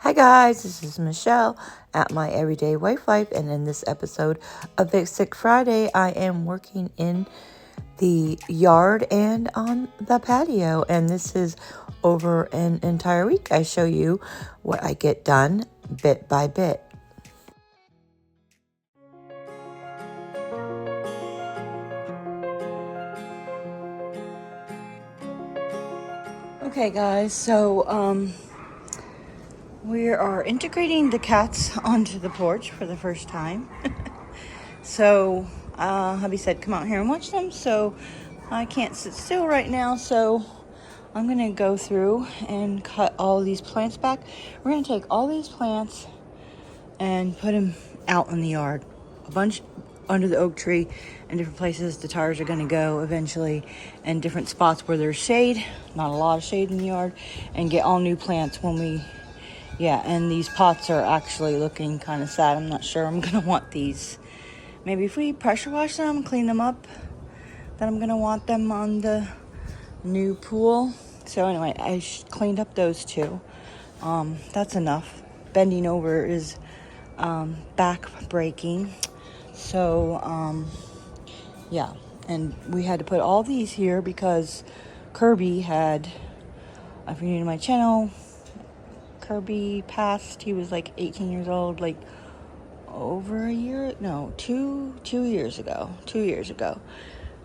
Hi guys, this is Michelle at My Everyday Wife Life, and in this episode of Big Sick Friday, I am working in the yard and on the patio, and this is over an entire week. I show you what I get done bit by bit. Okay guys, so we are integrating the cats onto the porch for the first time. So hubby said come out here and watch them, so I can't sit still right now, so I'm gonna go through and cut all these plants back. We're gonna take all these plants and put them out in the yard, a bunch under the oak tree and different places the tires are gonna go eventually, and different spots where there's shade, not a lot of shade in the yard, and get all new plants when we, and these pots are actually looking kind of sad. I'm not sure I'm gonna want these. Maybe if we pressure wash them, clean them up, then I'm gonna want them on the new pool. So anyway, I cleaned up those two. That's enough. Bending over is back breaking. So and we had to put all these here because Kirby had, if you're new to my channel, Kirby passed. He was like 18 years old, like over a year, no, 2 years ago. 2 years ago.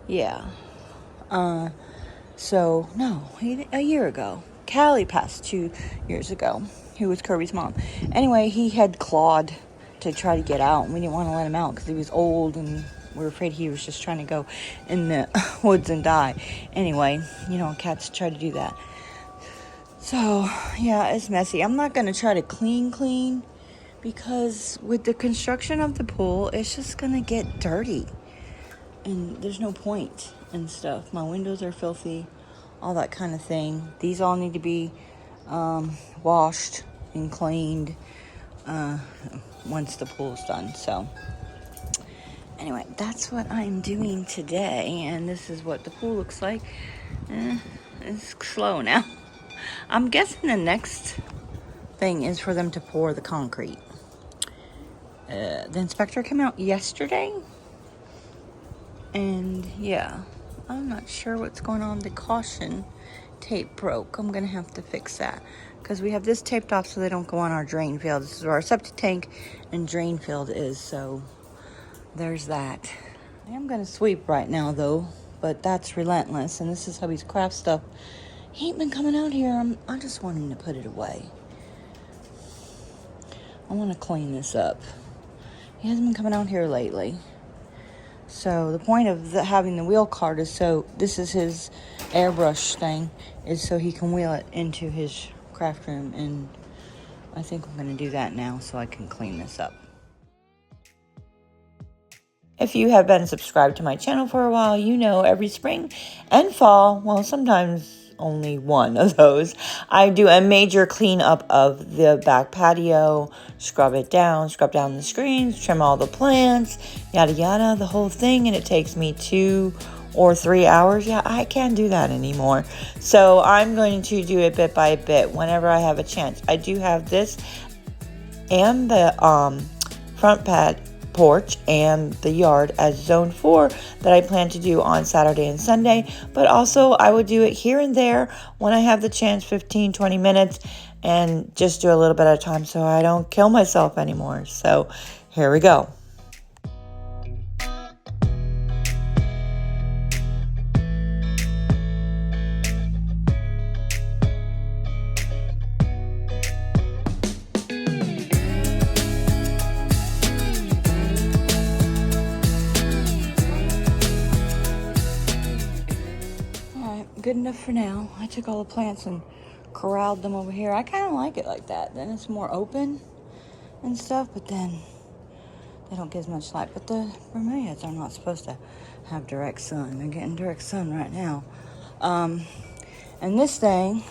Yeah. So no, a year ago. Callie passed 2 years ago, who was Kirby's mom. Anyway, he had clawed to try to get out, and we didn't want to let him out because he was old, and we were afraid he was just trying to go in the woods and die. Anyway, you know, cats try to do that. So yeah, it's messy. I'm not gonna try to clean because with the construction of the pool, it's just gonna get dirty, and there's no point and stuff. My windows are filthy, all that kind of thing. These all need to be washed and cleaned once the pool's done. So anyway, that's what I'm doing today, and this is what the pool looks like. It's slow now. I'm guessing the next thing is for them to pour the concrete. The inspector came out yesterday, and I'm not sure what's going on. The caution tape broke. I'm gonna have to fix that because we have this taped off so they don't go on our drain field. This is where our septic tank and drain field is, so there's that. I am gonna sweep right now though, but that's relentless, and this is hubby's craft stuff. He ain't been coming out here. I just want him to put it away. I want to clean this up. He hasn't been coming out here lately. So the point of having the wheel cart is so, this is his airbrush thing, is so he can wheel it into his craft room, and I think I'm going to do that now so I can clean this up. If you have been subscribed to my channel for a while, you know every spring and fall, well, sometimes only one of those, I do a major cleanup of the back patio, scrub down the screens, trim all the plants, yada yada, the whole thing, and it takes me 2 or 3 hours. Yeah, I can't do that anymore. So I'm going to do it bit by bit whenever I have a chance. I do have this and the front porch and the yard as zone 4 that I plan to do on Saturday and Sunday, but also I would do it here and there when I have the chance, 15-20 minutes, and just do a little bit at a time so I don't kill myself anymore. So here we go. Good enough for now. I took all the plants and corralled them over here. I kind of like it like that. Then it's more open and stuff, but then they don't get as much light. But the bromeliads are not supposed to have direct sun. They're getting direct sun right now. And this thing,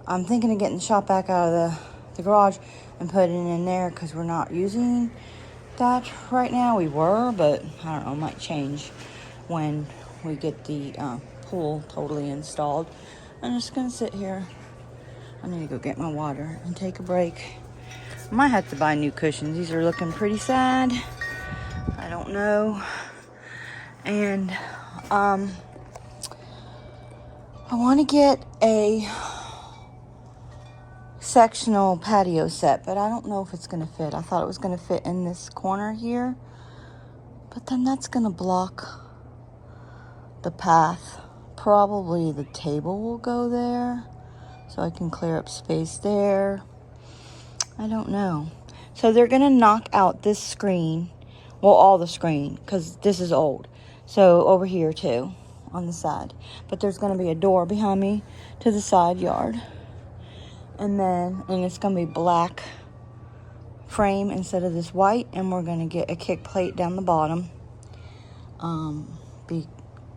I'm thinking of getting the shop back out of the garage and putting it in there because we're not using that right now. We were, but I don't know, might change when we get the pool totally installed. I'm just gonna sit here I need to go get my water and take a break. I might have to buy new cushions. These are looking pretty sad. I don't know. And I want to get a sectional patio set, but I don't know if it's going to fit. I thought it was going to fit in this corner here, but then that's going to block the path. Probably the table will go there, so I can clear up space there. I don't know. So they're going to knock out this screen, well, all the screen, because this is old. So over here too, on the side. But there's going to be a door behind me to the side yard. And it's going to be black frame instead of this white. And we're going to get a kick plate down the bottom.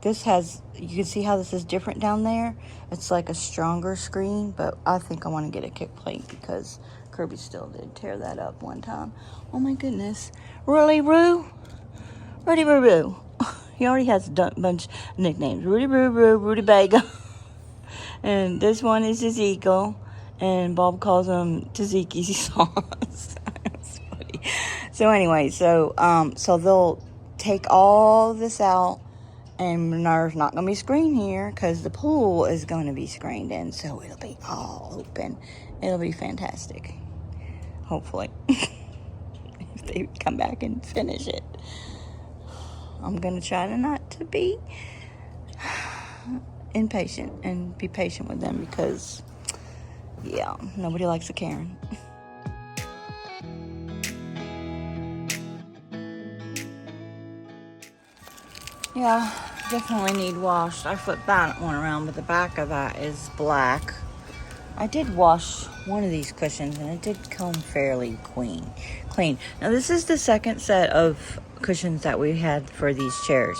This has, you can see how this is different down there. It's like a stronger screen, but I think I want to get a kick plate because Kirby still did tear that up one time. Oh my goodness. Really, Roo? Rudy Roo Roo. He already has a bunch of nicknames. Rudy Roo Roo, Rudy Bagel. And this one is Ezekiel. And Bob calls him Tzatziki's sauce. That's funny. So anyway, so they'll take all this out. And there's not going to be screen here because the pool is going to be screened in. So it'll be all open. It'll be fantastic. Hopefully. If they come back and finish it. I'm going to try not to be impatient and be patient with them because, yeah, nobody likes a Karen. Yeah, definitely need washed. I flipped that one around, but the back of that is black. I did wash one of these cushions, and it did come fairly clean. Now, this is the second set of cushions that we had for these chairs.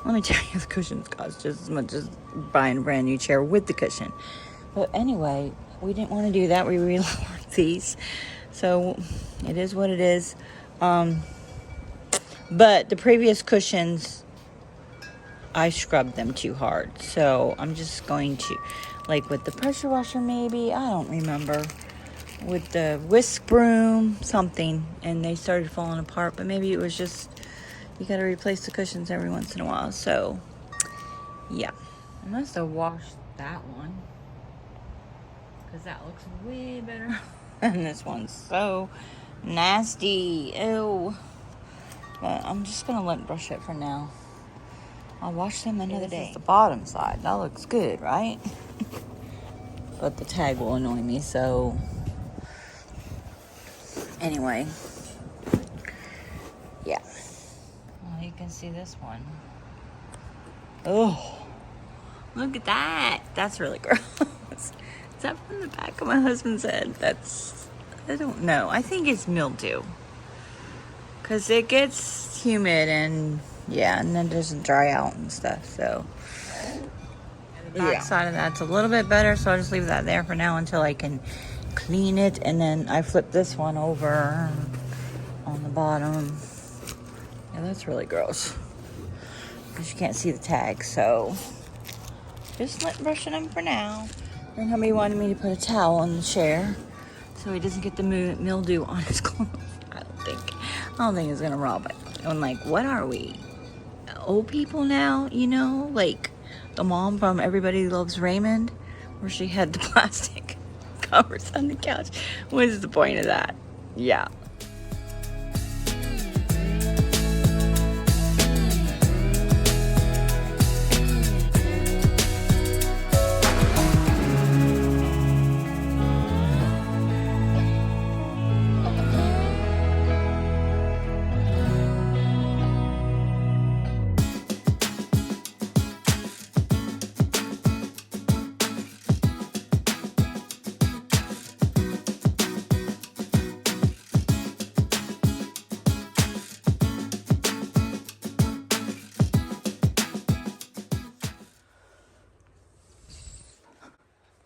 Let me tell you, the cushions cost just as much as buying a brand new chair with the cushion. But anyway, we didn't want to do that. We reloaded these. So, it is what it is. But the previous cushions, I scrubbed them too hard. So I'm just going to, like with the pressure washer maybe, I don't remember. With the whisk broom, something. And they started falling apart. But maybe it was just, you got to replace the cushions every once in a while. So, yeah. I must have washed that one. Because that looks way better. And this one's so nasty. Ew. But I'm just going to let it brush it for now. I'll wash them another day. This is the bottom side. That looks good, right? But the tag will annoy me, so... Anyway. Yeah. Well, you can see this one. Oh. Look at that. That's really gross. Is that from the back of my husband's head? That's... I don't know. I think it's mildew. Because it gets humid and... Yeah, and then it doesn't dry out and stuff, so. The back side of that's a little bit better, so I'll just leave that there for now until I can clean it. And then I flip this one over on the bottom. Yeah, that's really gross. Because you can't see the tag, so. Just brushing them for now. And somebody wanted me to put a towel on the chair so he doesn't get the mildew on his clothes. I don't think it's going to rob it. I'm like, what are we? Old people now, you know, like the mom from Everybody Loves Raymond, where she had the plastic covers on the couch. What is the point of that? Yeah.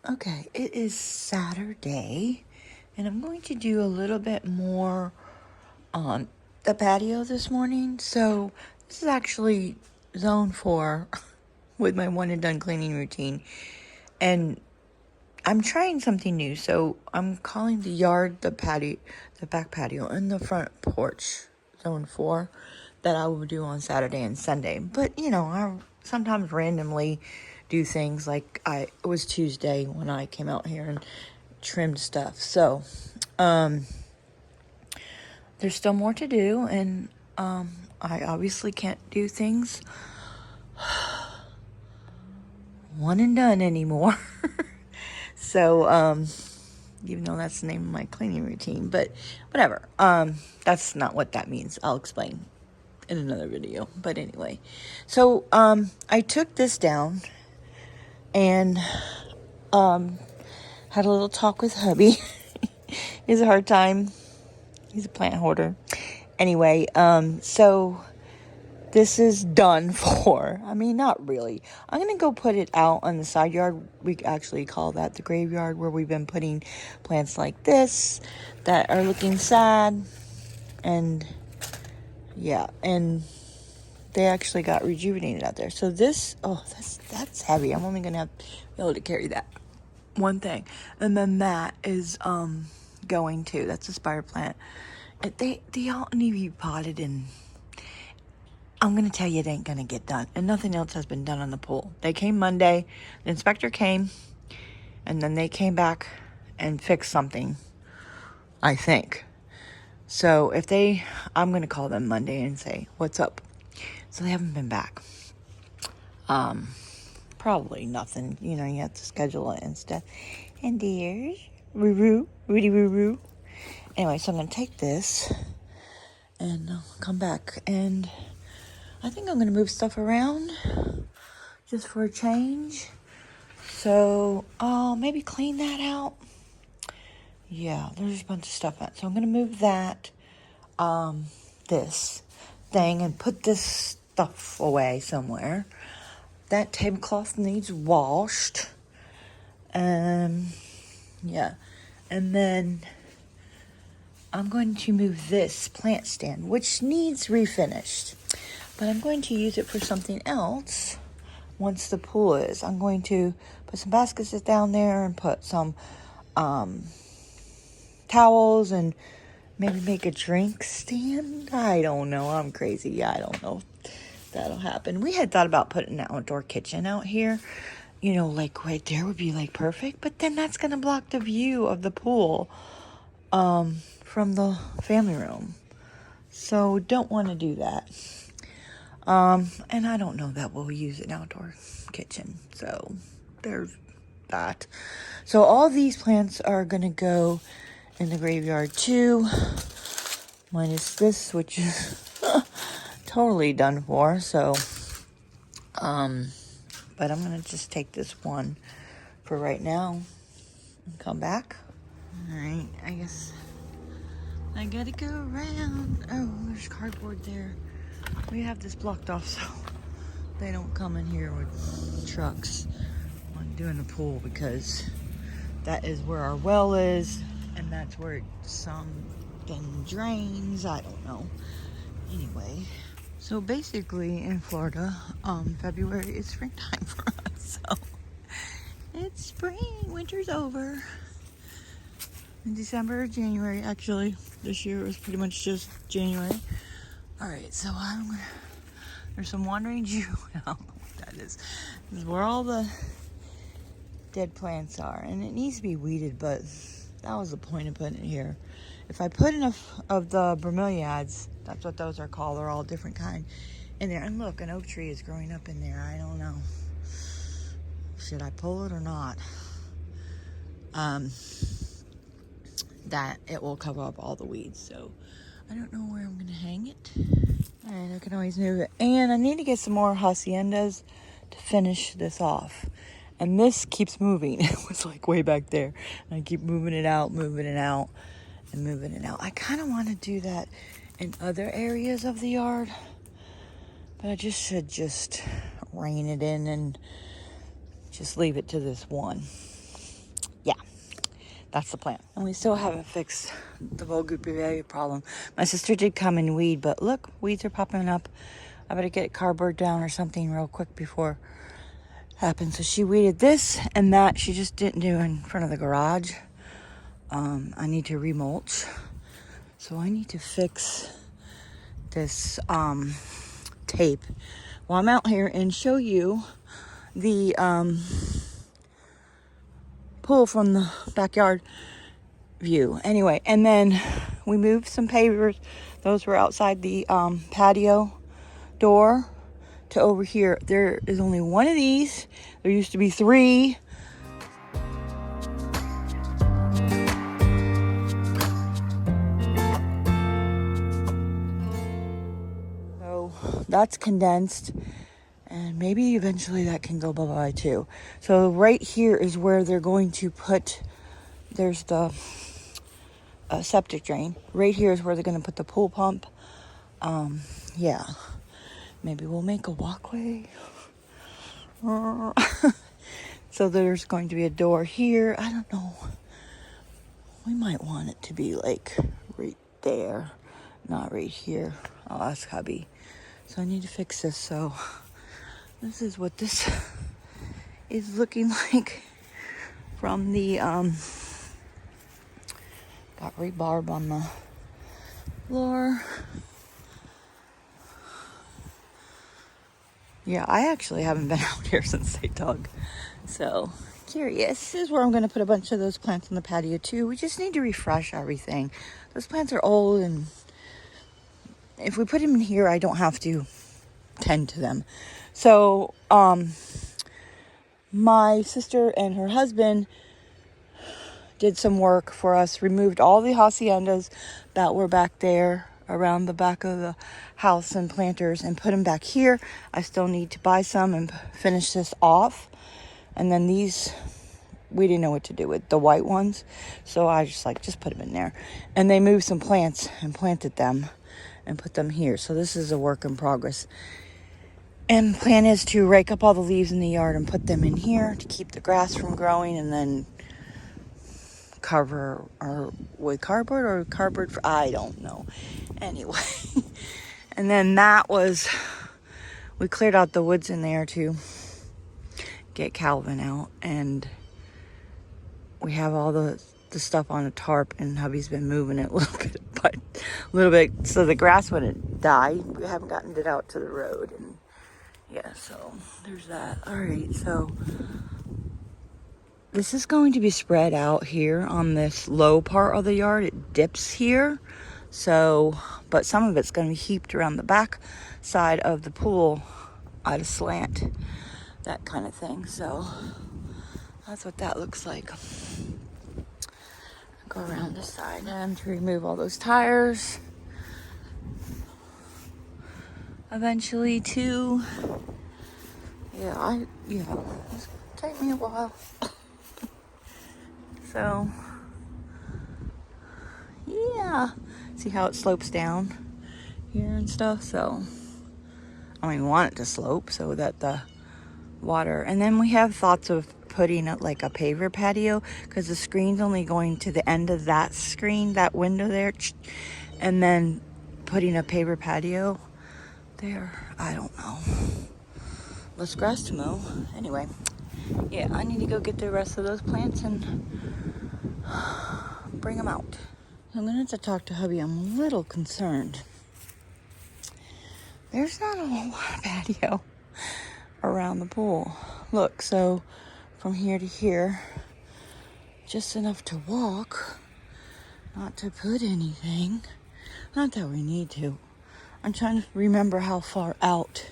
Okay, it is Saturday, and I'm going to do a little bit more on the patio this morning. So this is actually zone 4 with my one and done cleaning routine. And I'm trying something new. So I'm calling the yard, the patio, the back patio, and the front porch, zone 4, that I will do on Saturday and Sunday. But, you know, I sometimes randomly do things like it was Tuesday when I came out here and trimmed stuff. So, there's still more to do, and I obviously can't do things one and done anymore. So, even though that's the name of my cleaning routine, but whatever. That's not what that means. I'll explain in another video. But anyway, so I took this down and had a little talk with hubby. He has a hard time. He's a plant hoarder. Anyway, so this is done for. I mean, not really. I'm going to go put it out on the side yard. We actually call that the graveyard, where we've been putting plants like this that are looking sad. And yeah, and they actually got rejuvenated out there. So this, that's heavy. I'm only going to be able to carry that one thing. And then that is going to, that's a spider plant. They all need to be potted, and I'm going to tell you, it ain't going to get done. And nothing else has been done on the pool. They came Monday. The inspector came, and then they came back and fixed something, I think. So I'm going to call them Monday and say, what's up? So they haven't been back. Probably nothing. You know, you have to schedule it and stuff. And there's Rudy Roo. Anyway, so I'm going to take this and come back. And I think I'm going to move stuff around just for a change. So, maybe clean that out. Yeah, there's a bunch of stuff out. So I'm going to move that, this thing, and put this stuff away somewhere. That tablecloth needs washed. Yeah. And then I'm going to move this plant stand, which needs refinished. But I'm going to use it for something else once the pool is. I'm going to put some baskets down there and put some towels and maybe make a drink stand. I don't know. I'm crazy. I don't know if that'll happen. We had thought about putting an outdoor kitchen out here. You know, like right there would be like perfect. But then that's going to block the view of the pool from the family room. So don't want to do that. And I don't know that we'll use an outdoor kitchen. So there's that. So all these plants are going to go in the graveyard too. Minus this, which is totally done for. So, but I'm going to just take this one for right now and come back. All right, I guess I got to go around. Oh, there's cardboard there. We have this blocked off so they don't come in here with trucks when doing the pool, because that is where our well is, and that's where something drains. I don't know. Anyway, so basically in Florida, February is springtime for us. So it's spring, winter's over. In December, January, actually, this year it was pretty much just January. All right, so there's some wandering Jew. I don't know what that is. This is where all the dead plants are, and it needs to be weeded, but that was the point of putting it here. If I put enough of the bromeliads, that's what those are called, they're all different kind, in there. And look, an oak tree is growing up in there. I don't know. Should I pull it or not? That it will cover up all the weeds, so I don't know where I'm going to hang it. All right, I can always move it. And I need to get some more haciendas to finish this off. And this keeps moving. It was like way back there. And I keep moving it out, and moving it out. I kind of want to do that in other areas of the yard. But I should just rein it in and just leave it to this one. Yeah. That's the plan. And we still haven't fixed the bougainvillea problem. My sister did come and weed, but look, weeds are popping up. I better get cardboard down or something real quick before happened. So she weeded this and that. She just didn't do in front of the garage. I need to remulch. So I need to fix this tape while I'm out here and show you the pool from the backyard view. Anyway, and then we moved some pavers. Those were outside the patio door to over here. There is only one of these. There used to be 3. So that's condensed, and maybe eventually that can go bye-bye too. So right here is where they're going to put, there's the septic drain. Right here is where they're going to put the pool pump. Yeah, maybe we'll make a walkway. So there's going to be a door here. I don't know. We might want it to be like right there, not right here. I'll ask hubby. So I need to fix this. So this is what this is looking like from the got rebarb on the floor. Yeah, I actually haven't been out here since they dug. So curious. This is where I'm going to put a bunch of those plants on the patio too. We just need to refresh everything. Those plants are old, and if we put them in here, I don't have to tend to them. So my sister and her husband did some work for us, removed all the haciendas that were back there around the back of the house and planters, and put them back here. I still need to buy some and finish this off. And then these, we didn't know what to do with the white ones, so I just put them in there. And they moved some plants and planted them and put them here. So this is a work in progress. And the plan is to rake up all the leaves in the yard and put them in here to keep the grass from growing, and then cover or with cardboard or cardboard for, I don't know. Anyway, and then that was, we cleared out the woods in there to get Calvin out, and we have all the stuff on a tarp, and hubby's been moving it a little bit, so the grass wouldn't die. We haven't gotten it out to the road, and yeah, so there's that. All right, so this is going to be spread out here on this low part of the yard. It dips here, so, but some of it's going to be heaped around the back side of the pool at a slant, that kind of thing. So that's what that looks like. Go around this side and to remove all those tires. Eventually too. Yeah, it's take me a while. So yeah, see how it slopes down here and stuff. So I mean, we want it to slope so that the water, and then we have thoughts of putting it like a paver patio, because the screen's only going to the end of that screen, that window there, and then putting a paver patio there. I don't know. Less grass to mow. Anyway, yeah, I need to go get the rest of those plants and bring them out. I'm gonna have to talk to hubby. I'm a little concerned. There's not a whole lot of patio around the pool. Look, so from here to here, just enough to walk, not to put anything. Not that we need to. I'm trying to remember how far out.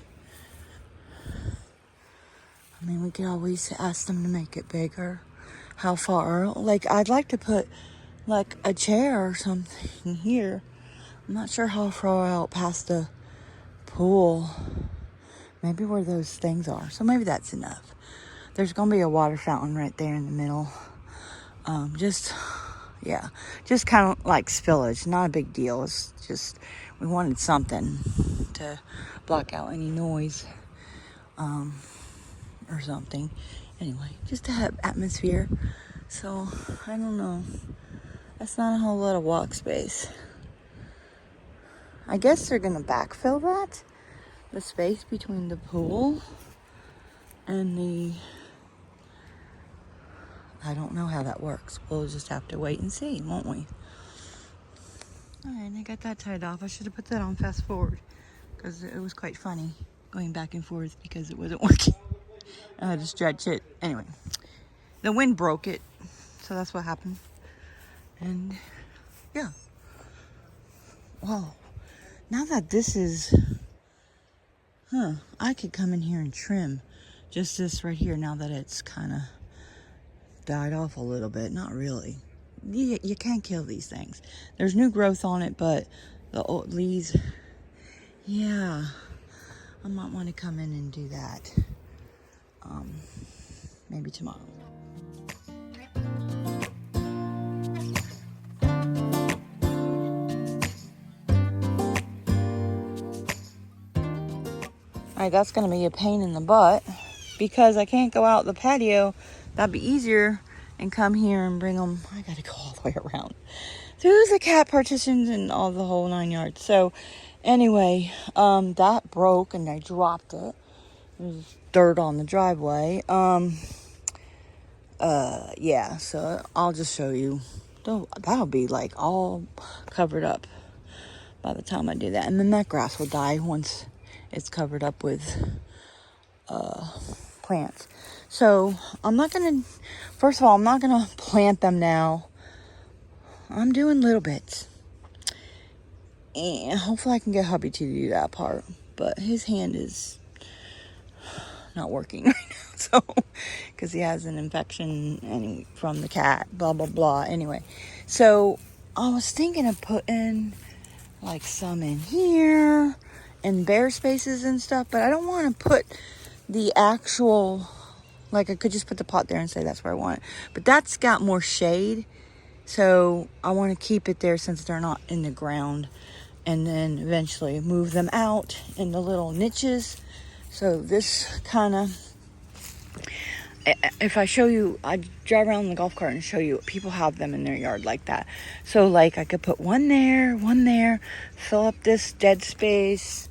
I mean, we could always ask them to make it bigger. How far? Like, I'd like to put like a chair or something here. I'm not sure how far out past the pool. Maybe where those things are. So maybe that's enough. There's going to be a water fountain right there in the middle. Just kind of like spillage. Not a big deal. It's just, we wanted something to block out any noise or something. Anyway, just to have atmosphere. So, I don't know. That's not a whole lot of walk space. I guess they're going to backfill that. The space between the pool And I don't know how that works. We'll just have to wait and see, won't we? Alright, I got that tied off. I should have put that on fast forward because it was quite funny going back and forth because it wasn't working. I had to stretch it. Anyway, the wind broke it, so that's what happened. And yeah. Wow. Now that this is, I could come in here and trim just this right here now that it's kind of died off a little bit. Not really. You can't kill these things. There's new growth on it, but the old leaves, yeah, I might want to come in and do that. Maybe tomorrow. Alright, that's going to be a pain in the butt because I can't go out the patio. That'd be easier and come here and bring them. I got to go all the way around through the cat partitions and all the whole 9 yards. So anyway, that broke and I dropped it. There's dirt on the driveway. Yeah, so I'll just show you. That'll be like all covered up by the time I do that. And then that grass will die once it's covered up with plants. So I'm not gonna, first of all, I'm not gonna plant them now. I'm doing little bits. And hopefully I can get hubby to do that part. But his hand is not working right now. So, because he has an infection from the cat, blah, blah, blah. Anyway, so I was thinking of putting like some in here and bare spaces and stuff, but I don't want to put the actual, like I could just put the pot there and say that's where I want it. But that's got more shade. So I want to keep it there since they're not in the ground, and then eventually move them out in the little niches. So this kind of, if I show you, I drive around in the golf cart and show you, people have them in their yard like that. So like I could put one there, fill up this dead space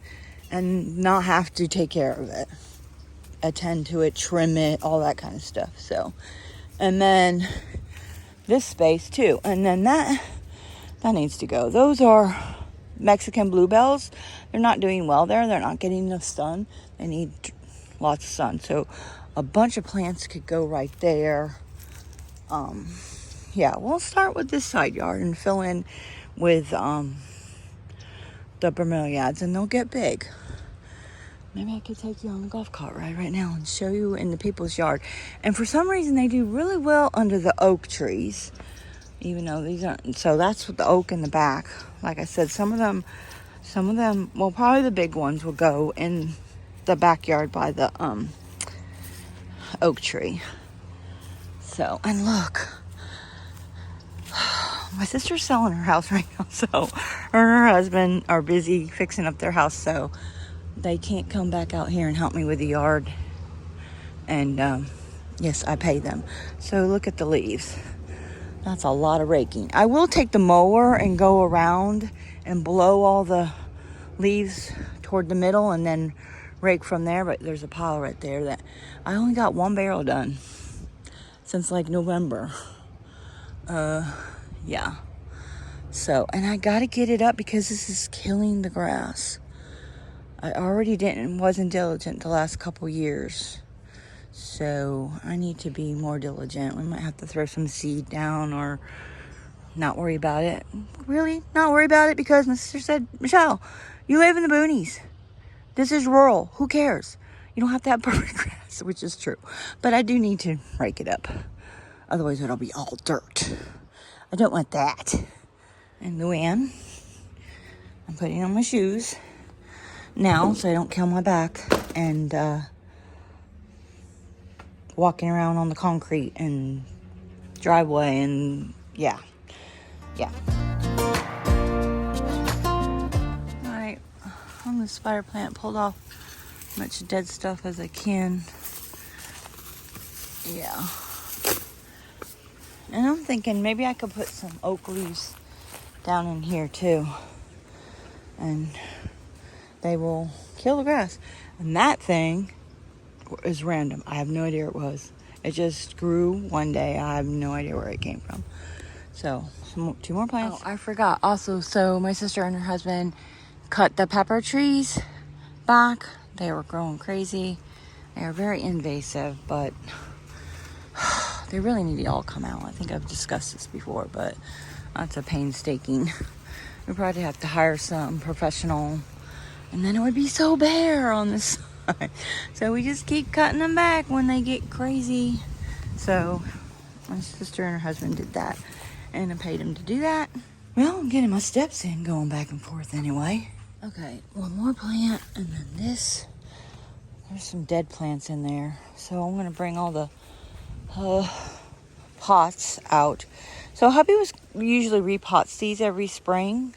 and not have to take care of it, attend to it, trim it, all that kind of stuff. So, and then this space too, and then that needs to go. Those are Mexican bluebells. They're not doing well there. They're not getting enough sun. They need lots of sun. So a bunch of plants could go right there. Yeah, we'll start with this side yard and fill in with the bromeliads, and they'll get big. Maybe I could take you on the golf cart ride right now and show you in the people's yard. And for some reason, they do really well under the oak trees, even though these aren't. So that's what the oak in the back. Like I said, some of them, well, probably the big ones will go in the backyard by the oak tree. So, and look, my sister's selling her house right now. So her and her husband are busy fixing up their house. So they can't come back out here and help me with the yard. And yes, I pay them. So look at the leaves. That's a lot of raking. I will take the mower and go around and blow all the leaves toward the middle and then rake from there. But there's a pile right there that I only got one barrel done since like November. Yeah. So, and I got to get it up because this is killing the grass. I already wasn't diligent the last couple years. So I need to be more diligent. We might have to throw some seed down or not worry about it. Really not worry about it because my sister said, Michelle, you live in the boonies. This is rural. Who cares? You don't have to have perfect grass, which is true. But I do need to rake it up. Otherwise it'll be all dirt. I don't want that. And Luann, I'm putting on my shoes now so I don't kill my back, and walking around on the concrete and driveway, and yeah. Alright, on the spider plant, pulled off as much dead stuff as I can. Yeah. And I'm thinking maybe I could put some oak leaves down in here too, and they will kill the grass. And that thing is random. I have no idea what it was. It just grew one day. I have no idea where it came from. So, two more plants. Oh, I forgot. Also, so my sister and her husband cut the pepper trees back. They were growing crazy. They are very invasive, but they really need to all come out. I think I've discussed this before, but that's a painstaking. We probably have to hire some professional, and then it would be so bare on this side. So we just keep cutting them back when they get crazy. So my sister and her husband did that, and I paid him to do that. Well, I'm getting my steps in going back and forth anyway. Okay, one more plant, and then this. There's some dead plants in there. So I'm going to bring all the pots out. So hubby usually repots these every spring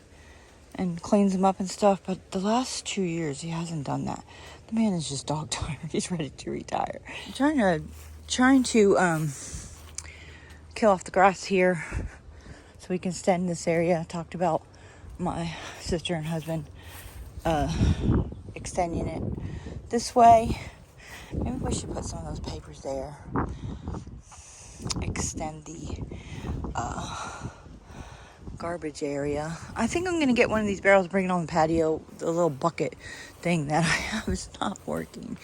and cleans them up and stuff. But the last 2 years, he hasn't done that. The man is just dog tired. He's ready to retire. I'm trying to kill off the grass here so we can extend this area. I talked about my sister and husband extending it this way. Maybe we should put some of those papers there. Extend the garbage area. I think I'm going to get one of these barrels, bring it on the patio. The little bucket thing that I have is not working.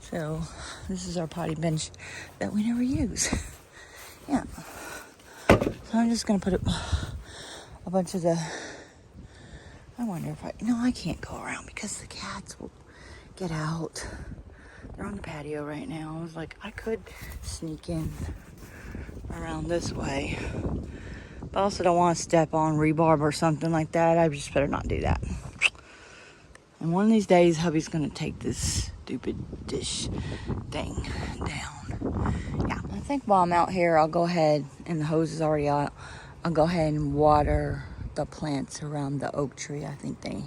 So this is our potty bench that we never use. Yeah. So I'm just going to put a bunch of the... I wonder if I can't go around because the cats will get out. They're on the patio right now. I was like, I could sneak in around this way, but I also don't want to step on rebarb or something like that. I just better not do that. And one of these days, hubby's gonna take this stupid dish thing down. Yeah, I think while I'm out here, I'll go ahead, and the hose is already out, I'll go ahead and water the plants around the oak tree. I think they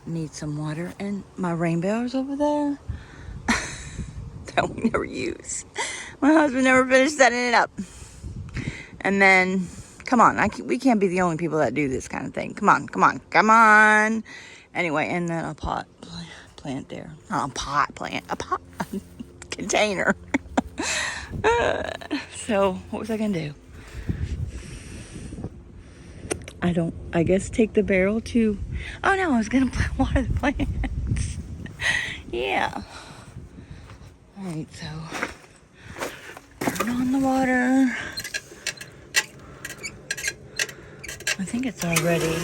need some water. And my rainbow's over there that we never use. My husband never finished setting it up. And then, come on, we can't be the only people that do this kind of thing. Come on. Anyway, and then a pot plant there. Not a pot plant, a pot container. So, what was I gonna do? I guess take the barrel to, oh no, I was gonna water the plants. Yeah. All right, so turn on the water. I think it's already,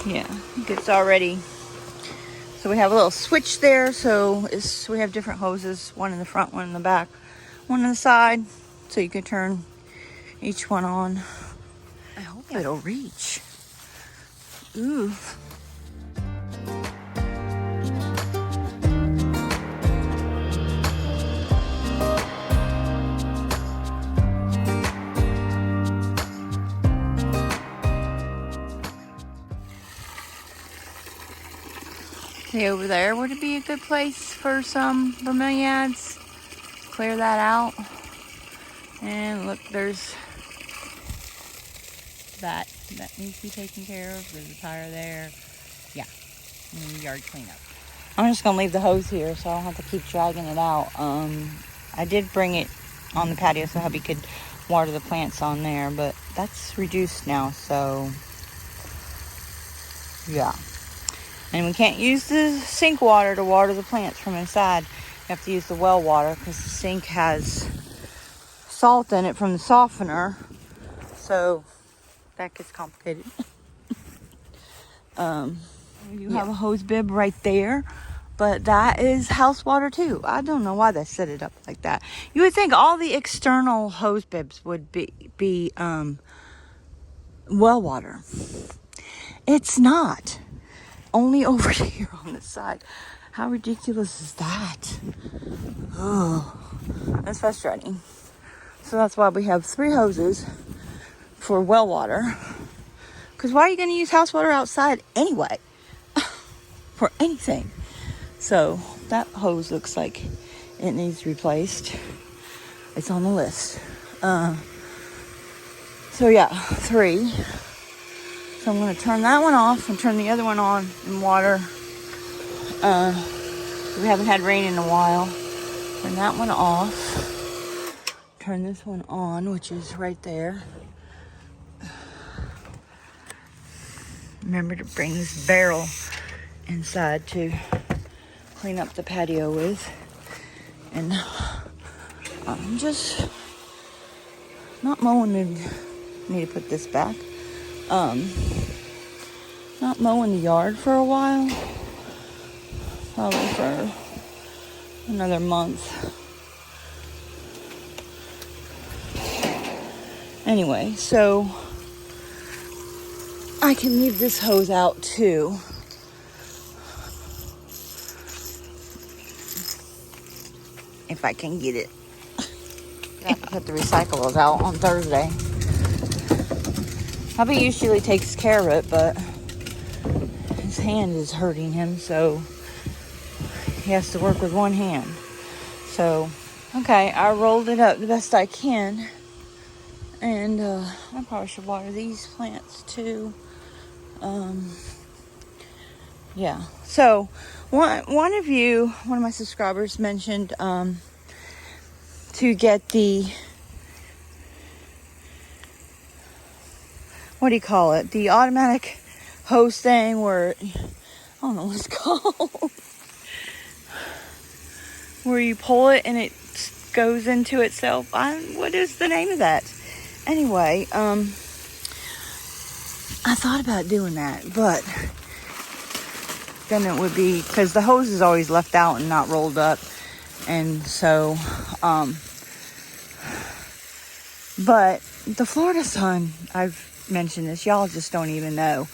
yeah, I think it's already. So we have a little switch there. So we have different hoses, one in the front, one in the back, one on the side. So you can turn each one on. I hope it'll reach. Ooh. See, over there would it be a good place for some bromeliads? Clear that out. And look, there's that needs to be taken care of. There's a tire there. Yeah, and yard cleanup. I'm just gonna leave the hose here so I don't have to keep dragging it out. I did bring it on the patio so hubby could water the plants on there, but that's reduced now, so yeah. And we can't use the sink water to water the plants from inside. You have to use the well water because the sink has salt in it from the softener. So that gets complicated. You have a hose bib right there, but that is house water too. I don't know why they set it up like that. You would think all the external hose bibs would be well water. It's not. Only over here on the side. How ridiculous is that? Oh, that's frustrating. So that's why we have 3 hoses for well water. Because why are you going to use house water outside anyway? For anything. So that hose looks like it needs replaced. It's on the list. So yeah, 3. So I'm going to turn that one off and turn the other one on and water. We haven't had rain in a while. Turn that one off. Turn this one on, which is right there. Remember to bring this barrel inside to clean up the patio with. And I'm just not mowing need to put this back. Not mowing the yard for a while. Probably for another month. Anyway, so I can leave this hose out too. If I can get it. I have to put the recyclables out on Thursday. Hubby usually takes care of it, but his hand is hurting him, so he has to work with one hand. So, okay, I rolled it up the best I can. And I probably should water these plants too. Yeah. So, one of my subscribers mentioned to get the, what do you call it? The automatic hose thing where, I don't know what it's called. Where you pull it and it goes into itself. What is the name of that? Anyway, I thought about doing that, but then it would be, because the hose is always left out and not rolled up. And so, but the Florida sun, I've mentioned this, y'all just don't even know,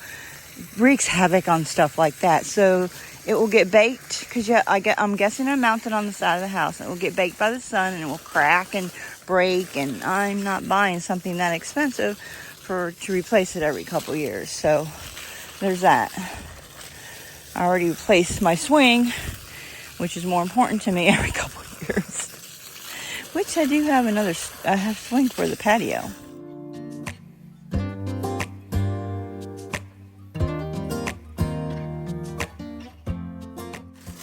wreaks havoc on stuff like that. So it will get baked, because I'm guessing I'm mounted on the side of the house. It will get baked by the sun and it will crack and break, and I'm not buying something that expensive to replace it every couple years. So there's that. I already replaced my swing, which is more important to me, every couple years. Which I do have I have swing for the patio.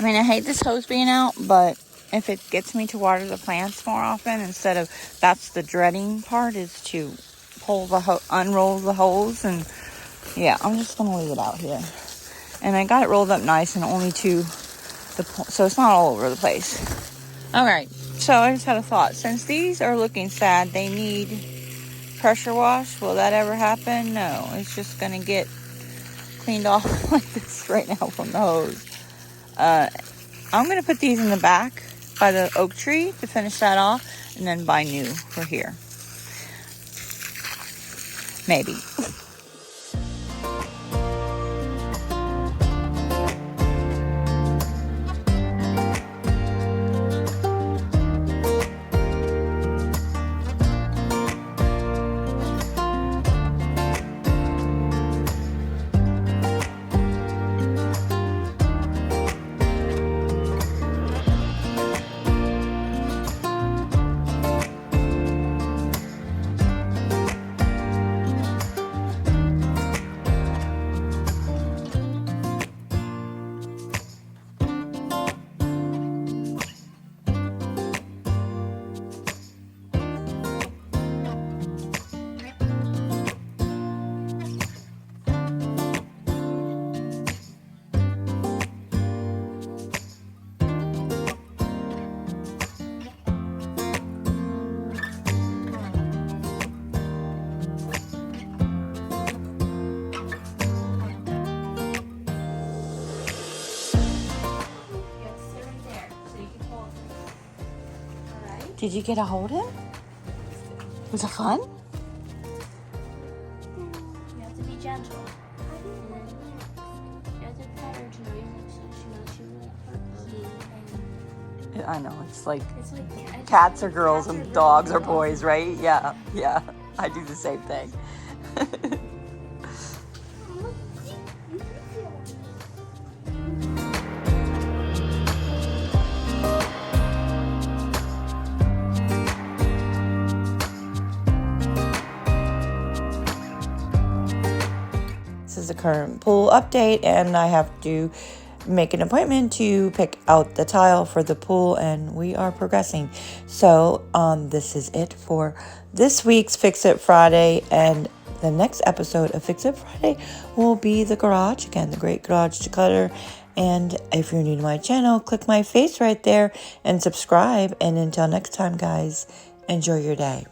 I mean, I hate this hose being out, but if it gets me to water the plants more often, that's the dreading part, is to unroll the hose. And yeah, I'm just going to leave it out here. And I got it rolled up nice and only so it's not all over the place. All right, so I just had a thought. Since these are looking sad, they need pressure wash. Will that ever happen? No, it's just going to get cleaned off like this right now from the hose. I'm going to put these in the back by the oak tree to finish that off, and then buy new for here. Maybe. Did you get a hold of him? Was it fun? You have to be gentle. You have to pet her to reason so she knows she won't hurt you. I know, it's like like cats are girls and dogs are boys, right? Yeah, I do the same thing. This is the current pool update, and I have to make an appointment to pick out the tile for the pool, and we are progressing. So this is it for this week's Fix It Friday, and the next episode of Fix It Friday will be the garage again, the great garage declutter. And if you're new to my channel, click my face right there and subscribe. And until next time, guys, enjoy your day.